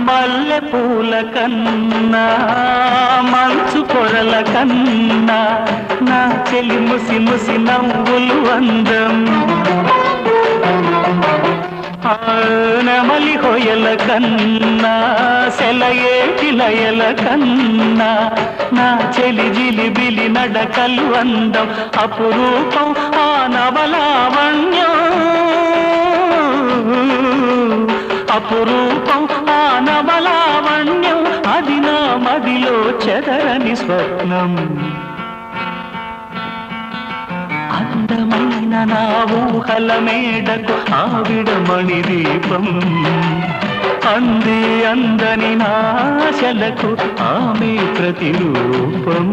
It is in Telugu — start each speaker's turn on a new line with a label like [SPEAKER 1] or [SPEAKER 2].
[SPEAKER 1] మల్లె పూల కన్నా మంచు పొరల కన్నా నా చెలి ముసి ముసి నవ్వులు అందం నెమలి హొయల కన్నా సెలయేటి లయల కన్నా నా చెలి జిలిబిలి నడకలు అందం అపురూపం ఆ నవలావణ్యం అపురూపం ఆ నవలావణ్యం అది నా మదిలో చెదరని స్వప్నం అందమైన నా ఊహల మేడకు ఆవిడమణి దీపం అంది అందని నాశలకు ఆమె ప్రతిరూపం